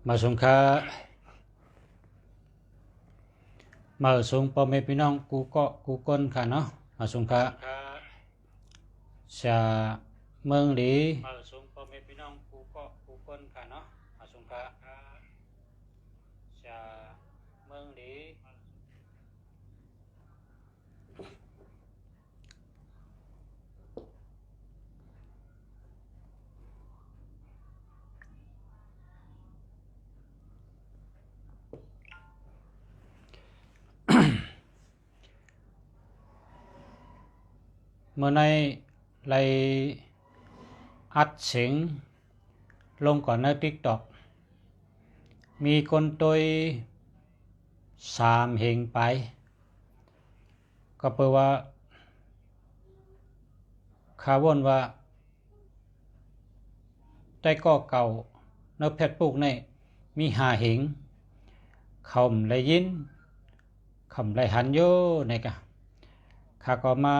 มาสงค้ามาสงพ่อแม่พี่น้องกูก็กูก้นค่ะเนาะมาสงค้าชาเมืองหลีมาสงพ่อแม่พี่น้องกูก็กูก้นค่ะเนาะมาสงค้าชาเมืองหลีเมื่อในไลอัดเสียงลงก่อนใน TikTok มีคนตัว3 เหงไปก็แปลว่าข่าววนว่าได้ก็เก่าในเพชรปุกในมี5 เหงคำได้ยินคำได้หันโยในกะข้าก็มา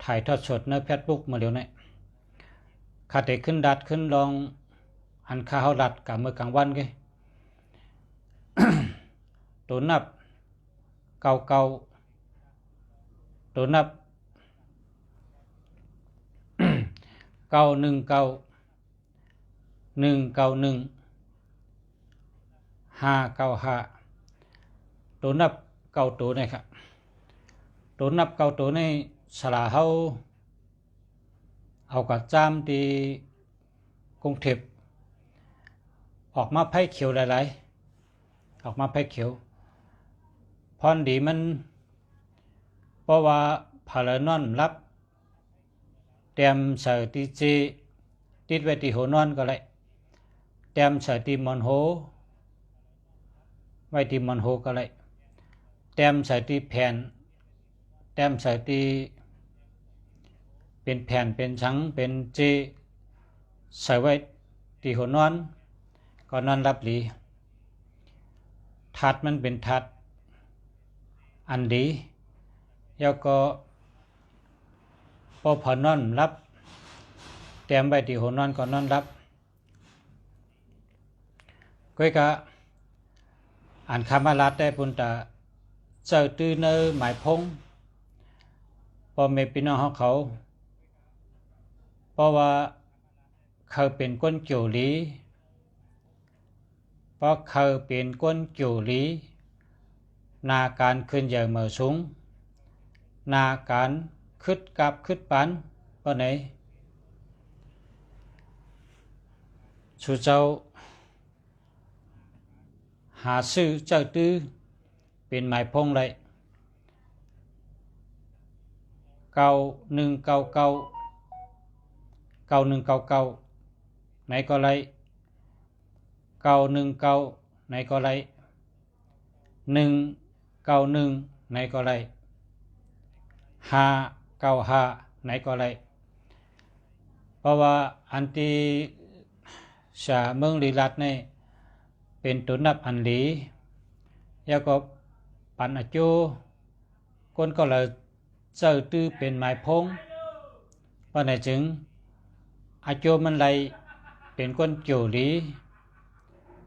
ถ่ายทอดสดในเพจบุ๊กมาเดี๋ยวนี้ข้าได้ขึ้นดัดขึ้นลองอันข้าเขาดัดกับมือกลางวันไง ตัวนับเก่าตัวนับ 191 ตัวนับเก่าตัวนี่ครับตัวนับเก่าตัวนี้สลาเขาเอากระจามที่กรุงเทพออกมาไผ่เขียวหลายๆออกมาไผ่เขียวพรดีมันเพราะว่าพาลนอนรับเตรียมใส่ตีจีติดไว้ที่หัวนอนก็เลยเตรียมใส่ที่มอนโฮไว้ที่มอนโฮก็เลยเตรียมใส่ที่แผ่นเตรียมใส่ที่เป็นแผ่นเป็นชั้งเป็นเจใส่ไว้ที่หัวนอนก็นอนรับหลีทัดมันเป็นทัดอันดีแล้วก็พอผ่อนนอนรับเตรียมไว้ที่หัวนอนก็นอนรับก็กะอ่านคำว่ารัดได้ปุ่นตาเจอตื้อเนอหมายพงพอเมพี่น้องเขาเพราะว่าเขาเป็นคนเกี่ยวหลีเพราะเขาเป็นคนเกี่ยวหลีนาการขึ้นใหญ่เมื่อสูงนาการขึ้นกับขึ้นปันเพราะไหนสุเจ้าหาซื้อเจ้าตื้อเป็นหมายพงเลย9199ไหนก็ไร919ไหนก็ไร191ไหนก็ไร595ไหนก็ไรเพราะว่าอันที่ชาเมืองลีลัดนี่เป็นตัวนับอันหลีแล้วก็ปันอจูคนก็เลยเจอตื้อเป็นหมายพงเพราะไหนจึงอาโจมันไหลเป็นคนเกี่ยวหลี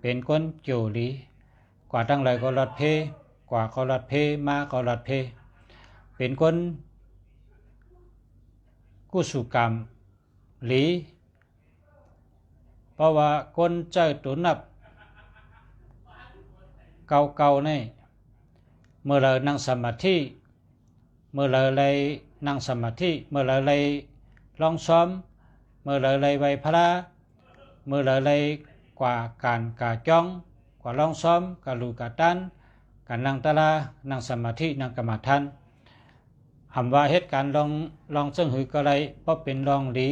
เป็นคนเกี่ยวหลีกว่าทั้งหลายก็รัดเพกว่าก็รัดเพมาก็รัดเพเป็นคนกุศลกรรมหลีเพราะว่าคนเจอตัวนับเก่าๆนี่เมื่อเรานั่งสมาธิเมื่อเราเลยนั่งสมาธิเมื่อเราเลยลองซ้อมเมื่อเราเลยไหวพระเมื่อเราเลยกว่าการกาจ้องกว่าลองซ้อมกาลูกาตันการนั่งตะลานั่งสมาธินั่งกรรมฐานคำว่าเหตุการณ์ลองซึ่งหือก็เลยเพราะเป็นลองดี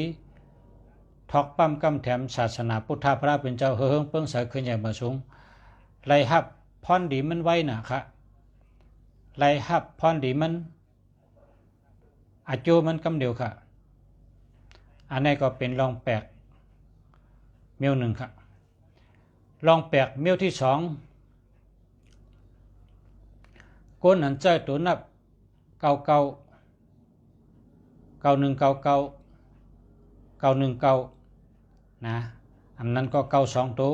ทอกปั้มกำแถมศาสนาพุทธพระเป็นเจ้าเฮืองเปิ้งเสยขึ้นใหญ่มาสูงไล่ฮับพรดีมันไว้นะคะไล่ฮับพรดีมันอาจูมันกำเดียวค่ะอันนี้ก็เป็นลองแปลกเมียวหนึ่งค่ะลองแปลกเมียวที่2ก้นหันใจตัวนับ9199นะอันนั้นก็92ตัว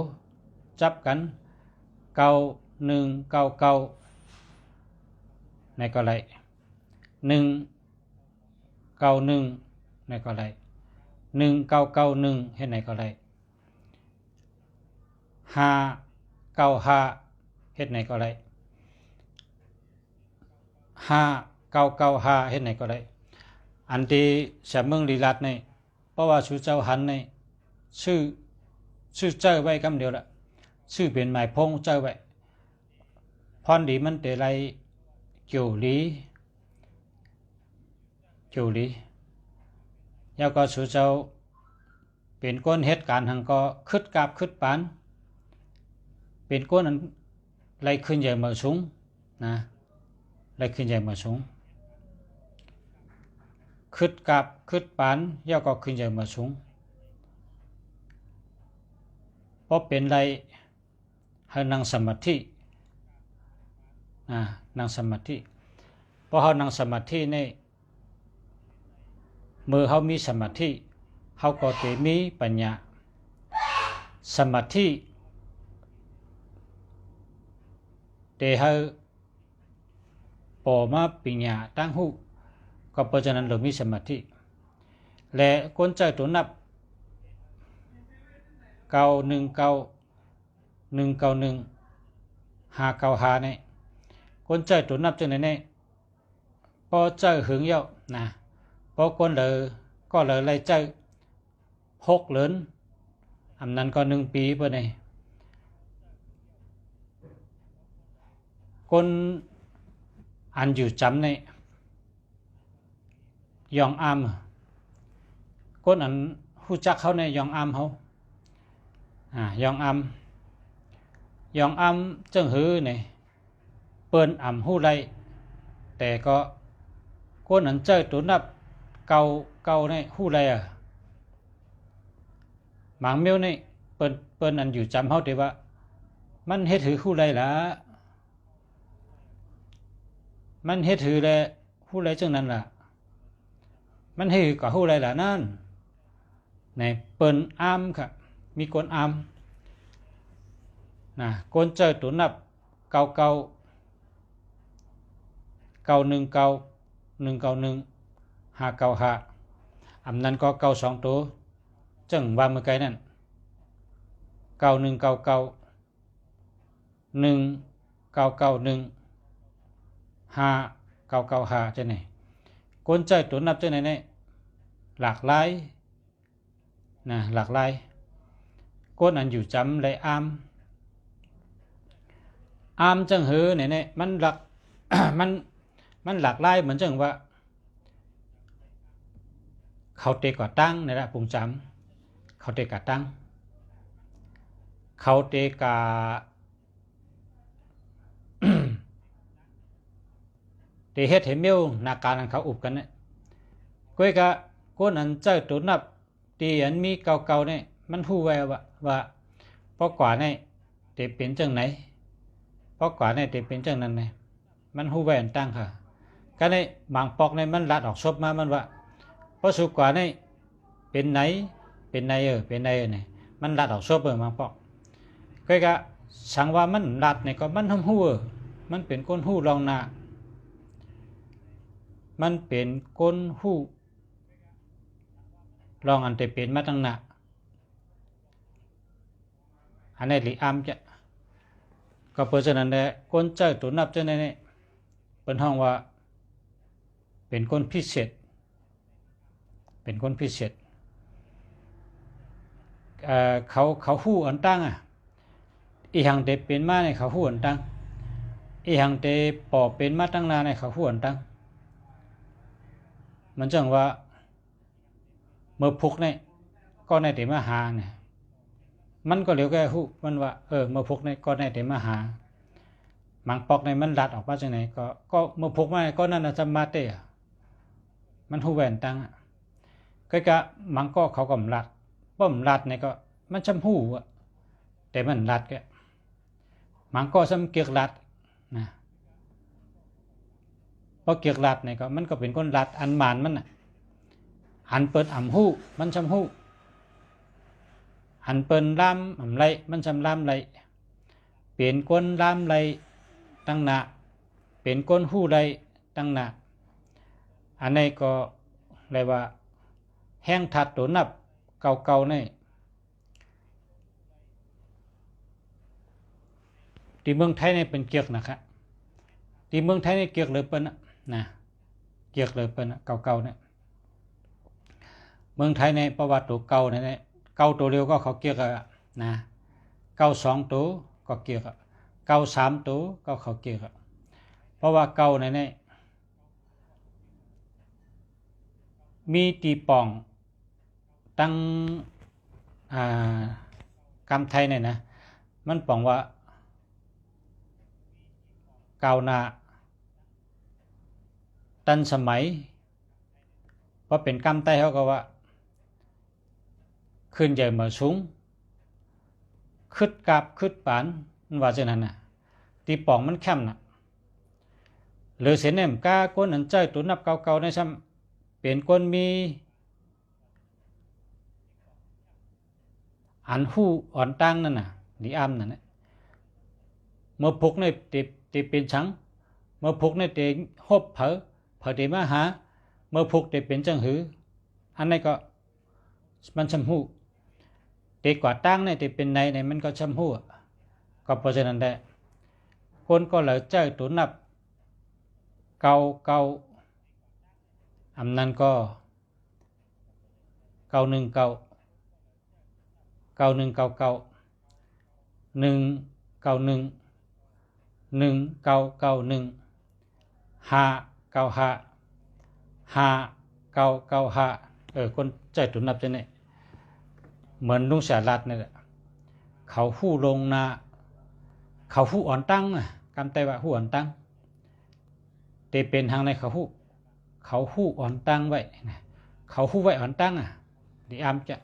จับกันเก้าหนึ่งเก้าเก้าในก็ไรหนึ่งเก้าหนึ่งในก็ไรหนึ่งเก้าเก้าหนึ่งเฮ็ดไหนก็ไรห้าเก้าห้าเฮ็ดไหนก็ไรห้าเก้าเก้าห้าเฮ็ดไหนก็ไรอันที่เสียเมืองลีลาดในเพราะว่าชูเจ้าหันในชื่อเจ้าไว้คำเดียวละชื่อเป็นหมายพงเจ้าไว้พรดีมันเตไรเกี่ยวลีแล้วก็ชูเจ้าเป็นก้นเหตุการณ์หังก็คึดกาบคึดปานเป็นก้นนั้นไรขึ้นใหญ่มาสูงนะไรขึ้นใหญ่มาสูงคึดกาบคึดปานแล้วก็ขึ้นใหญ่มาสูงเพราะเป็นไรให้นั่งสมาธินั่งสมาธิเพราะเขานั่งสมาธิในเมื่อเขามีสมาธิเขาก็จะมีปัญญาสมาธิแต่เขาปอมาปัญญาตั้งหูก็เพราะฉะนั้นเรามีสมาธิและคนใจตัวนับเก้าหนึ่งเก้าหนึ่งเก้าหนึ่งห้าเก้าห้าเนี่ยคนใจตัวนับจังไหนเนี่ยพอใจหึงเยอะนะพอคนเลยก็เลยไล่ใจหกเหรินอันนั้นก็1 ปีเพื่อเนี่ยคนอันอยู่จำในยองอามคนอันหู้จักเขาในยองอามเขายองอามจังหือเนี่ยเปิ้นอ่ำหู้ไรแต่ก็คนอันเจอตัวนับเก่าในหู้ไรหมางเมียวนี่เปิ้นอันอยู่จำเขาแต่ว่ามันเฮ็ดถือหู้ไรล่ะมันเฮ็ดถือแลหู้ไรจังนั้นล่ะมันเฮ็ดกับหู้ไรล่ะนั่นในเปิ้นอามค่ะมีคนอามคนเจอตัวนับเก่า1 9 1 9 1 5 9 5อันนั้นก็เก่า2 ตัวจังว่าเมื่อไกลนั่น9 1 9 9 1 9 9 1 5 9 9 5จะไหนคนใจตัวนับจะไหนเนี่ยหลากหลายหลากหลายคนอันอยู่จำเลยอามจังหือเนี่ยมันหลัก มันหลากหลายเหมือนจังว่าเขาเตก่อตั้งในระปุ่งจำเขาเตก่อตั้งเขาเตก่า เตเฮ็ดเห็นเมียวนาการเขาอุบกันเนี่ยก้อยกะก้นอันเจ้าตัวนับตีอันมีเก่าๆเนี่ยมันหู้ไว้ว่าเพราะกว่าเนี่ยเตเป็นจังไหนเพราะกว่าเนี่ยเตเป็นจังนั้นเนี่ยมันหู้ไว้อันตั้งค่ะก็ในบางปอกในมันลัดออกซบมามันว่าเพราะสุกว่าในเป็นไหนเป็นไหนเนี่ยมันลัดออกซบบางปอกก็กะสังว่ามันลัดเนี่ยก็มันทำหู้มันเป็นก้นหู้รองหน้ามันเป็นก้นหู้รองอันแต่เป็นมาตั้งหน้าอันนี้หลีอามจะก็เพราะฉะนั้นแหละก้นเจ้าตัวนับเจ้าเนี่ยเป็นห้องว่าเป็นคนพิเศษเป็นคนพิเศษเขาหู้อันตั้งอีหังเตเป็นมาในเขาหู้อันตั้งอีหังเตปอเป็นมาตั้งนานในเขาหู้อันตั้งมันจังว่าเมื่อพุกเนี่ยก็ในเตมาหาเนี่ยมันก็เหลียวแก่หู้มันว่าเมื่อพุกเนี่ยก็ในเตมาหามังปอกในมันลัดออกมาจากไหนก็เมื่อพุกมาก็นั่นจะมาเตะมันหู้แหวนตั้งก็กะมังก็เขาก็ลัดป้อมลัดเนี่ยก็มันจำหู้แต่มันลัดแกมังก็ซ้ำเกียกลัดนะเพราะเกียกลัดเนี่ยก็มันก็เป็นคนลัดอันหมานมันอันเปิดอ่ำหู้มันจำหู้อันเปินล่ำอ่ำไรมันจำล่ำไร เป็นก้นล้ำไรตั้งหนาเป็นก้นหู้ไรตั้งหนาอันนี้ก็เรียกว่าแห้งถัดตัวนับเก่าๆนี่ที่เมืองไทยนี่เป็นเกียกนะครับที่เมืองไทยนี่เกียกเลยเปิ้นนะเกียกเลยเปิ้นเก่าๆเนี่ยเมืองไทยในประวัติตัวเก่าเนี่ยเก่าตัวเร็วก็เขาเกียกนะเก่า2ตัวก็เกียกเก่า3ตัวก็เขาเกียกเพราะว่าเก่าเนี่ยมีตีป่องตั้งกำไทยเนี่ยนะมันป่องว่าเก่าหน้าตันสมัยเพราะเป็นกำไตเขาก็ว่าขึ้นใหญ่มาสูงขึ้นกาบขึ้นปานมันว่าเช่นนั้นน่ะตีป่องมันแคมน่ะหรือเสียเนี่ยกาก้นอันใจตัวนับเก่าๆในซ้ำเป็นก้นมีอันหู้อ่อนตั้งนั่นน่ะดีอ้ำนั่นนะเมื่อพุกในตีเป็นชังเมื่อพุกในตีหบเผอตีมาหาเมื่อพุกตีเป็นจังหืออันนี้ก็มันชำหู้ตีกว่าตั้งในตีเป็นในมันก็ชำหู้ก็เพราะฉะนั้นได้คนก็เลยใจตัวนับเก่าอำนั้นก็1 9 1 9 1 9 9 1 5 9 5 5 9 5คนใจตัวนับจะเนี่ยเหมือนลุงสารัตนี่แหละเขาหู้ลงนาเขาหู้อ่อนตั้งกำไตว่าหู้อ่อนตั้งเตเป็นทางในเขาหู้อ่อนตั้งไว้เขาหู้ไว้อ่อนตั้งดีอามจะ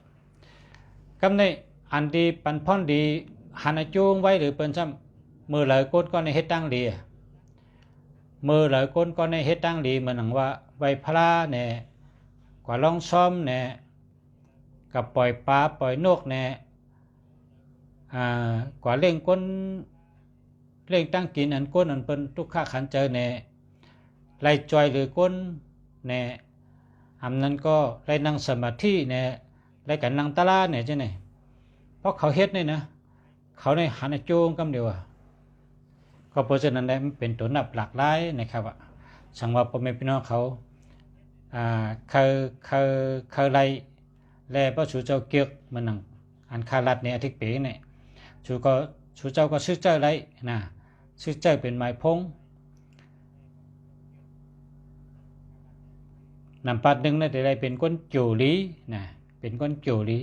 กำในอันดีปันพ่อนดีหันจูงไว้หรือเป็นซ้ำมือเลยก้นก็ในเฮ็ดตั้งดีมือเลยก้นก็ในเฮ็ดตั้งดีเหมือนหนังว่าไว้พระเนี่ยกว่าล่องซ้อมเนี่ยกับปล่อยปลาปล่อยนกเนี่ยกว่าเล่งก้นเล่งตั้งกินอันก้นอันเป็นทุกข้าขันเจอเนี่ยไล่จอยหรือก้นเนี่ยอำนั้นก็ไล่นั่งสมาธิเนี่ยไล่กันนั่งตะลาเนี่ยใช่ไหมเพราะเขาเฮ็ดเนี่ยนะเขาในหันโจงกำเดียวก็เพราะฉะนั้นได้มันเป็นตัวนับหลากหลายนะครับสังว่าพ่อแม่พี่น้องเขาเคยไล่แลพระชูเจ้าเกียกมันนั่งอันคารัดในอธิเปเนี่ยชูเจ้าก็ซื้อเจ้าไรนะซื้อเจ้าเป็นไม้พงนำปัดหนึ่งเนี่ยแต่ได้เป็นก้นโจลีนะเป็นก้นโจลี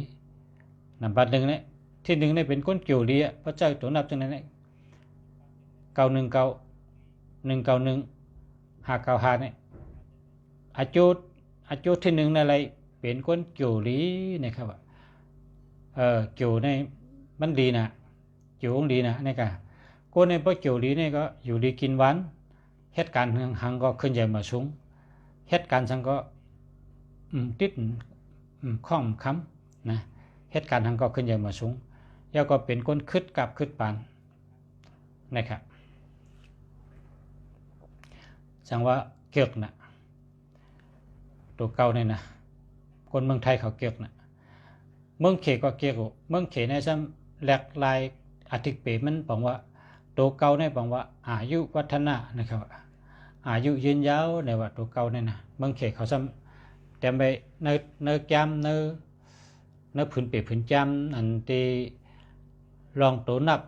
นำปัดหนึ่งเนี่ยที่หนึ่งเนี่ยเป็นก้นโจลีพระเจ้าตัวนับจังนั้นเนี่ย9 1 9 1 9 1 5 9 5เนี่ยอาจุที่หนึ่งอะไรเป็นก้นโจลีนะครับโจในมันดีนะโจงดีนะนี่ก็ก้นในพระโจลีเนี่ยก็อยู่ดีกินหวานเหตุการณ์หังก็ขึ้นใหญ่มาสูงเหตุการณ์สังก็ติดข้องค้ำนะเหตุการณ์หังก็ขึ้นใหญ่มาสูงแล้วก็เป็นก้นคึดกับคึดปานนะครับสังว่าเกียกนะตัวเก่าเนี่ยนะคนเมืองไทยเขาเกียกนะเมืองเขก็เกียกเมืองเขในซ้ำแหลกลายอธิเปมันบอกว่าตัวเก่าเนี่ยบอกว่าอายุวัฒนะนะครับอายุยืนยาวในว่าตัวเก่าเนี่ยนะเมืองเขเขาซ้ำเต็มไปเนื้อแก้มเนื้อผืนเปียผืนจำอันที่ลองตัวนับ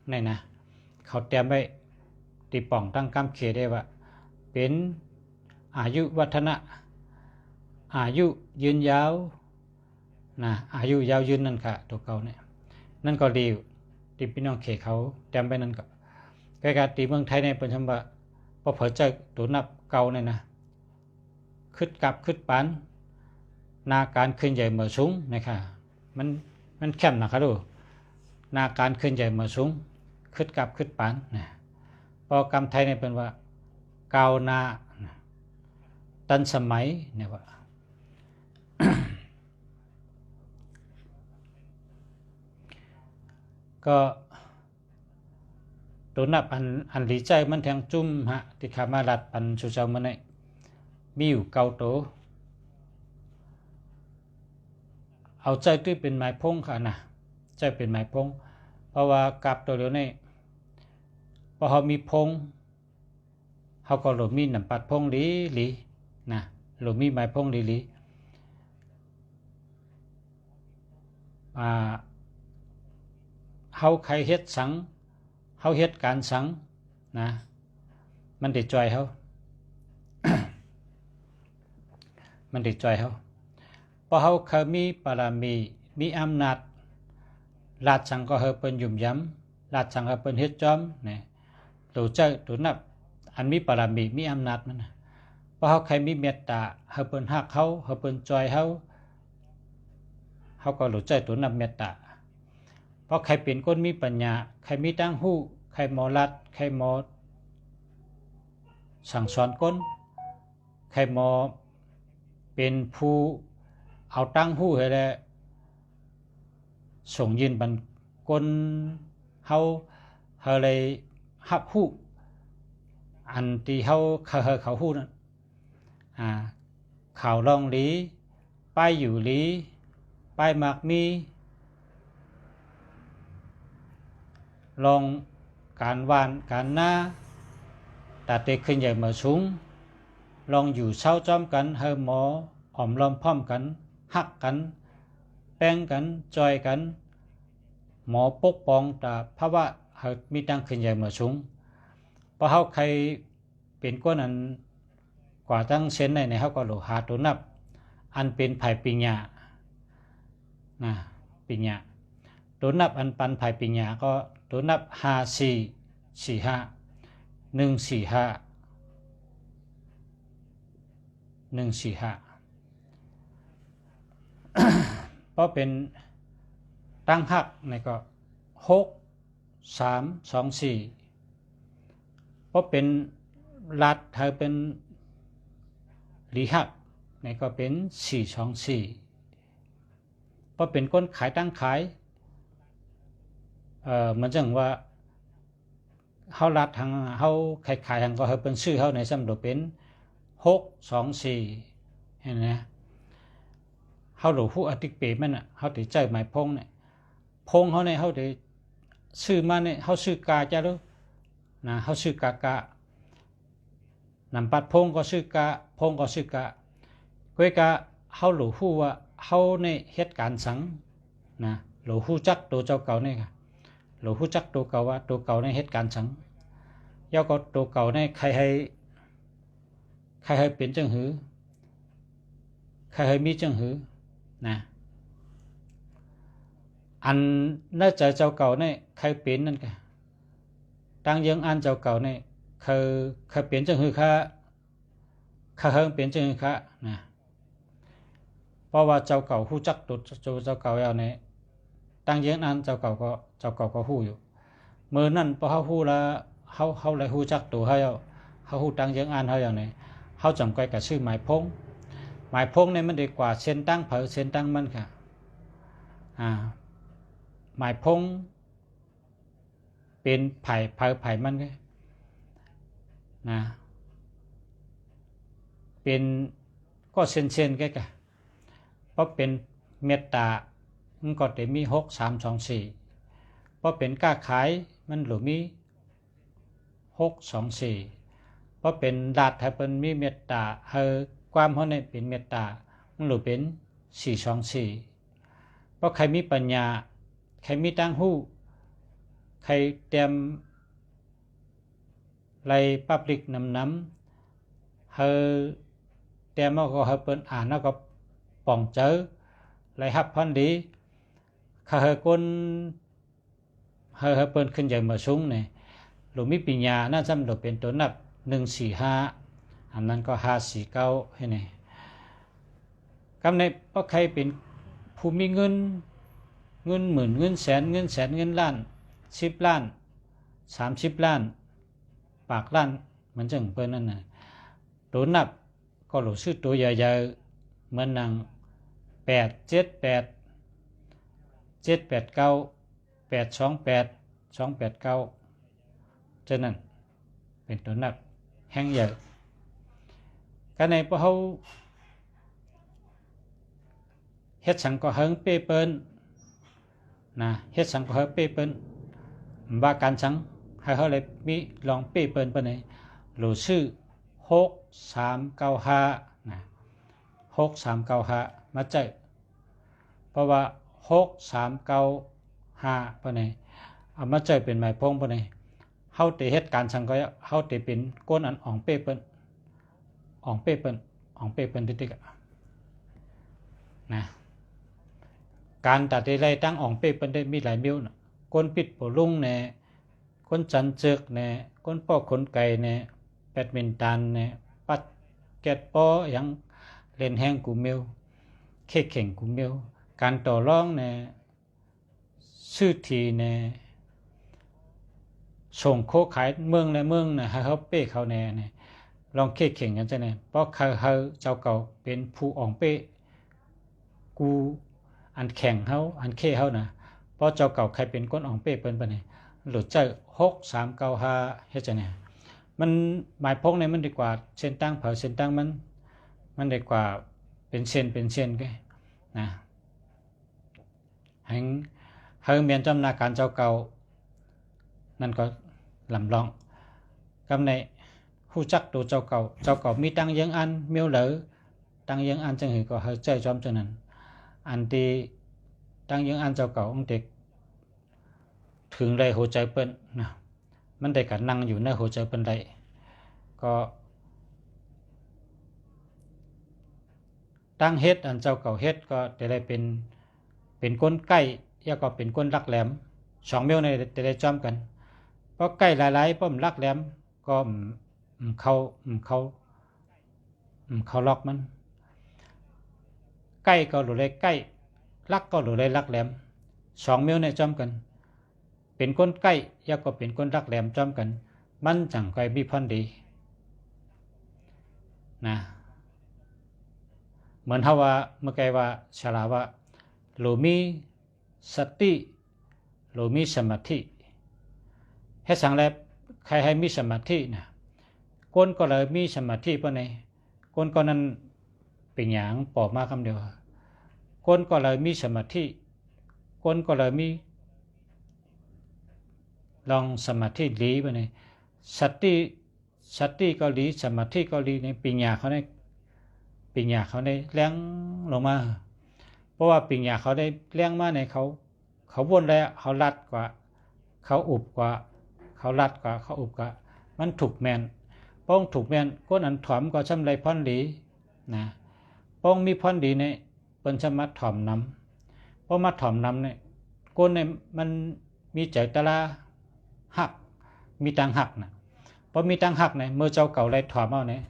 เนี่ยนะเขาเต็มไปตีป่องตั้งกำเขได้ว่าเป็นอายุวัฒนะอายุยืนยาวนะอายุยาวยืนนั่นค่ะตัวเก่าเนี่ยนั่นก็ดีตีพี่น้องเขเขาเต็มไปนั่นก็ใกล้ๆตีเมืองไทยในเป็นคำว่าพอเผยใจตัวนับเก่าเนี่ยนะขึ้นกับขึ้นปานนาการขึ้นใหญ่เหมือสูงนะครับมันเข้มนะครับดูนาการขึ้นใหญ่เหมือสูงขึ้นกับขึ้นปานนะพอกรรมไทยเนี่ยเป็นว่าเก่านาตันสมัยเนี่ยว่า ก็ ตัวนับอันหลีใจมันแทงจุ่มฮะที่ขามาลัดปันชูเจ้ามันเนี่ยมีอยู่เก้าตัวเอาใจตื้อเป็นไม้พงค่ะนะใจเป็นไม้พงเพราะว่ากับตัวเดียวนี่พอเขามีพงเขาก็หลมีน้ำปัดพงหลีนะหลมีไม้พงหลีเขาใครเฮ็ดสังเขาเฮ็ดการสังนะมันได้จ่อยเขา มันได้จ่อยเขาพอเขาเคยมีปรามีอำนาจราชสังก็เฮาเปิ้นยุ่มย้ำราชสังเฮาเปิ้นเฮ็ดจอมนี่ตัวใจตัวนับอันมีปรามีอำนาจมันพอเขาใครมีเมตตาเฮาเปิ้นฮักเขาเฮาเปิ้นจอยเขาก็รู้ใจตัวนับเมตตาเพราะใครเป็นคนมีปัญญาใครมีตั้งหู้ใครหมอรัดใครหมอสั่งสอนคนใครหมอเป็นผู้เอาตั้งหู้ให้ได้ส่งยินบันกลเฮาเลยฮับหู้อันที่เฮาเขาหู้นั่นข่าวลองหลีป้ายอยู่หลีป้ายมากมีลองการวานการหน้าแต่เด็กขึ้นใหญ่มาสูงลองอยู่เศร้าจอมกันเฮาหมออ่อมล้อมพร้อมกันฮักกันแป้งกันจอยกันหมอปกป้องแต่เพราะว่าเฮามีตั้งขึ้นใหญ่มาสูงเพราะเฮาใครเป็นก้นอันกว่าตั้งเส้นในเฮาก็หลูหาตัวนับอันเป็นไผ่ปิญญานะปิญญาตัวนับอันปันไผ่ปิญญาก็ตัวนับ145เพราะเป็นตั้งหักในก็6324เพราะเป็นรัฐเธอเป็นลีหักในก็เป็น424เพราะเป็นคนขายตั้งขายมันจังว่าเฮารัดทางเฮาขายทางก็เฮาเป็นชื่อเฮาในสำหรับเป็น624เห็นมั้ยเฮาหลูฮู้อติกเปมันน่ะเฮาได้ใจหมายพงเนี่ยพงเฮาเนี่ยเฮาได้ชื่อมาเนี่ยเฮาชื่อกาจ้ะลูกนะเฮาชื่อกานำปัดพงก็ชื่อกาพงก็ชื่อกาก้วยกาเฮาหลูฮู้ว่าเฮาในเหตุการณ์สังนะหลูฮู้จักตัวเจ้าเก่านี่ค่ะหลูฮู้จักตัวเก่าว่าตัวเก่าในเหตุการณ์สังย่อก็ตัวเก่าในใครให้เป็นจังหือใครให้มีจังหือนะอันน่าจะเจ้าเก่าเนี่ยใครเป็นนั่นกะตั้งยังอันเจ้าเก่าเนี่ยเคยเป็นจังหือค่ะเฮิงเป็นจังหือค่ะนะเพราะว่าเจ้าเก่าฮู้จักตัวเจ้าเก่าแล้วเนี่ยตั้งยังอันเจ้าเก่าก็ฮู้อยู่เมื่อนั้นพอเฮาฮู้แล้วเฮาเลยฮู้จักตัวเฮาฮู้ตั้งยังอันเฮาอย่างนี้เฮาจำไว้กับชื่อหมายพงเนี่ยมันดีกว่าเส้นตั้งเผอเส้นตั้งมันค่ะหมายพงเป็นไผ่มันก็นะเป็นก็เส้นๆก็เพราะเป็นเมตตามันก็ได้มี6324เพราะเป็นก้าขายมันหรือมี624เพราะเป็นดาดถ้าเป็นมีเมตตาความเฮาเนี่ยเป็นเมตตามันหรือเป็น424เพราะใครมีปัญญาใครมีตั้งหู้ใครเตรียมไล่ปับลิกน้ำเฮาเตรียมเอาก็เฮาเปิ้นอ่านแล้วก็ป่องเจอไล่ฮับพันดีเฮาคนเฮาเปิ้นขึ้นใหญ่มาสูงนี่หรือมีปัญญาน่าจำหรือเป็นตัวนับ145อันนั้นก็549ให้นี่กำในเพราะใครเป็นผู้มีเงินหมื่นเงินแสนเงินล้าน10ล้าน30ล้านปากล้านเหมือนจังเพิ่นนั่นน่ะตัวนับก็รู้สึกตัวใหญ่ๆเหมือนนาง878 789 828 289 ฉะนั้นเป็นตัวนับแห้งเยอะกันในพวกเขาเฮ็ดสังก็เฮิงเป้เปิ้นนะเฮ็ดสังก็เฮิงเป้เปิ้นว่าการสังให้เขาเลยมีลองเป้เปิ้นปานใดหรือชื่อ6395นะ6395มาเจอเพราะว่า6395ปานใดเอามาเจอเป็นหมายพงปานใดเฮาได้เฮ็ดการสังก็เฮาได้เป็นก้นอันอ่องเป้เปิ้นอ่องเป้เปิ้นอ่องเป้เปิ้นติ๊กๆนะการตัดได้ตั้งอ่องเป้เปิ้นได้มีหลายมิ้วนะก้นปิดโปลุงแน่ก้นจันเจึกแน่ก้นป้อขนไก่แน่แบดมินตันแน่ปัดแกตป้อยังเล่นแห้งกูมิ้วเค้กเข่งกูมิ้วการต่อรองแน่ชื่อทีแน่ส่งโคขายเมืองในเมืองนะให้เขาเป้เขาแน่เนี่ยลองเค้กเข่งกันจะเนี่ยเพราะเขาเจ้าเก่าเป็นผู้อ่องเป้กูอันแข่งเขาอันเค้เขานะเพราะเจ้าเก่าใครเป็นก้นอ่องเป้เปิ้นปะเนี่ยหลุดเจ้า6395เฮ็ดจังได๋มันหมายพกเนี่ยมันดีกว่าเส้นตั้งเผาเส้นตั้งมันดีกว่าเป็นเส้นก็นะให้เมียนจำนาการเจ้าเก่านั่นก็ลำลองกำในฮู้จักตัวเจ้าเก่ามีตั้งยังอันเมียวเหลอตั้งยังอันจังหือก็เฮาใจจอมจังนั้นอันที่ตั้งยังอันเจ้าเก่าองค์เด็กถึงได้หัวใจเปิ้นนะมันได้กันนั่งอยู่ในหัวใจเปิ้นได้ก็ตั้งเฮ็ดอันเจ้าเก่าเฮ็ดก็ได้เป็นก้นใกล้แล้วก็เป็นก้นรักแหลม2เมียวในได้จอมกันเพราะใกล้หลายๆป้อมรักแหลมก็เขาล็อกมันใกล้ก็หลุดเลยใกล้รักก็หลุดเลยรักแหลม2เมียวในจอมกันเป็นก้นใกล้แล้วก็เป็นก้นรักแหลมจอมกันมันจังค่อยมีพรดีนะเหมือนเฮาว่าเมื่อกี้ว่าฉลาว่าโลมีสติโลมีสมาธิให้สังแล้วใครให้มีสมาธินะก้นก็เลยมีสมาธิปะเนี่ยก้นก็นั้นเป็นหยังปอบมาคำเดียวก้นก็เลยมีสมาธิก้นก็เลยมีลองสมาธิหลีปะเนี่ยสติเกาหลีสมาธิเกาหลีในปัญญาเขาได้แรงลงมาเพราะว่าปัญญาเขาได้แรงมาในเขาวนแล้วเขาลัดกว่าเขาอุบกว่าเขาลัดกว่าเขาอุบกว่ามันถูกแมนป้องถูกแมนก้นอันถ่อมก็ช่ำไรพรดีนะป้องมีพรดีเนี่ยเป็นสมัดถ่อมน้ำเพราะมาถ่อมน้ำเนี่ยก้นเนี่ยมันมีใจตะลาหักมีตังหักนะพอมีตังหักเนี่ยเมื่อเจ้าเก่าไรถ่อมเอาเนี่ย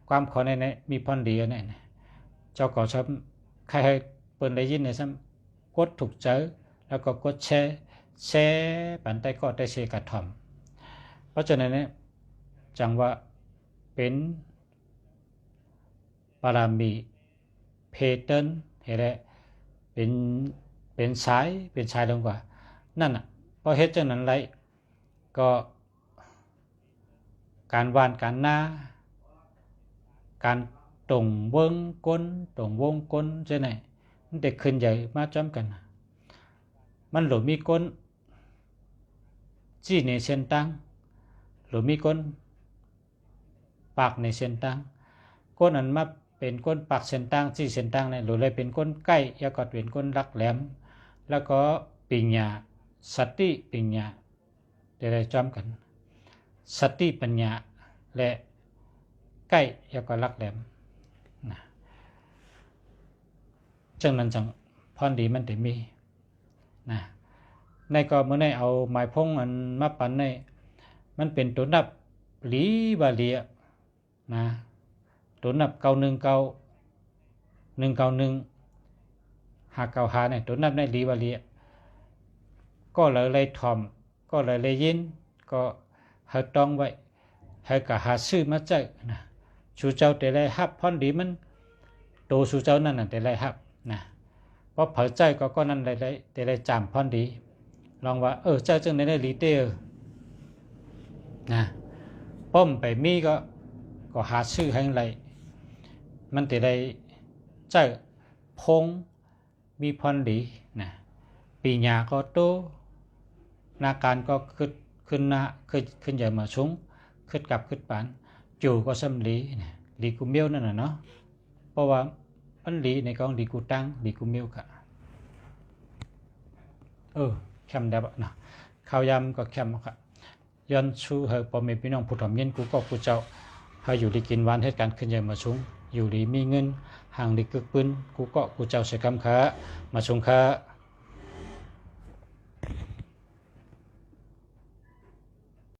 ความขอในมีพรดีเนี่ยเจ้าเก่าชอบใครให้เปิดได้ยินเนี่ยซ้ำกดถูกเจอแล้วก็กดแชร์ปันใต้ก็ได้เชกระถ่อมเพราะฉะนั้นเนี่ยจังว่าเป็นปารามีเพเตินเห็นไหมเป็นสายลงกว่านั่นน่ะพอเฮ็ดจังนั้นไรก็การวานการหน้าการตรงวงก้นใช่ไหมมันเด็กขึ้นใหญ่มาจ้อมกันมันหลุดมีก้นจี้ในเส้นตั้งหรือมีก้นปากในเส้นตั้งก้นอันมาเป็นก้นปากเส้นตั้งจี้เส้นตั้งเนี่ยหรือเลยเป็นก้นใกล้แล้วก็เป็นก้นรักแหลมแล้วก็ปัญญาสติปัญญาได้จอมกันสติปัญญาและใกล้แล้วก็รักแหลมนะจังนั้นจังพรดีมันได้มีนะในก็เมื่อในเอาหมายพงอันมาปันในมันเป็นตัวนับหลีบาเลียนะตัวนับ919 595เนี่ยตัวนับในหลีบาเลียก็เลยถ่อมก็เลยยินก็เฮาต้องไว้ให้ก็หาซื้อมาใจนะสู่เจ้าแต่ละฮับพรดีมันโตสู่เจ้านั่นน่ะแต่ละฮับนะเพราะเผาใจก็นั่นแต่ละจามพรดีลองว่าเจ้าจังได้ลีเตอร์ นะป้อมไปมีก็หาชื่อให้ไรมันจะได้เจ้าพงมีพรดีนะปีญาก็โตนาการก็ขึ้นนะขึ้นใหญ่มาสูงขึ้นกับขึ้นปานจูก็ซ้ำลีนะลีกูเมียวนั่นน่ะเนาะเพราะว่าอันลีในกองลีกูตั้งลีกูเมียวกะแคมได้บ่นะข้าวยำก็แคมค่ะย้อนชูเฮอพ่อแม่พี่น้องผู้ถ่อมเย็นกูก็กูเจ้าเฮาอยู่ดีกินหวานเหตุการณ์ขึ้นใหญ่มาสูงอยู่ดีมีเงินห่างดีกึกปืนกูก็กูเจ้าใช้คำค้ามาชงค้า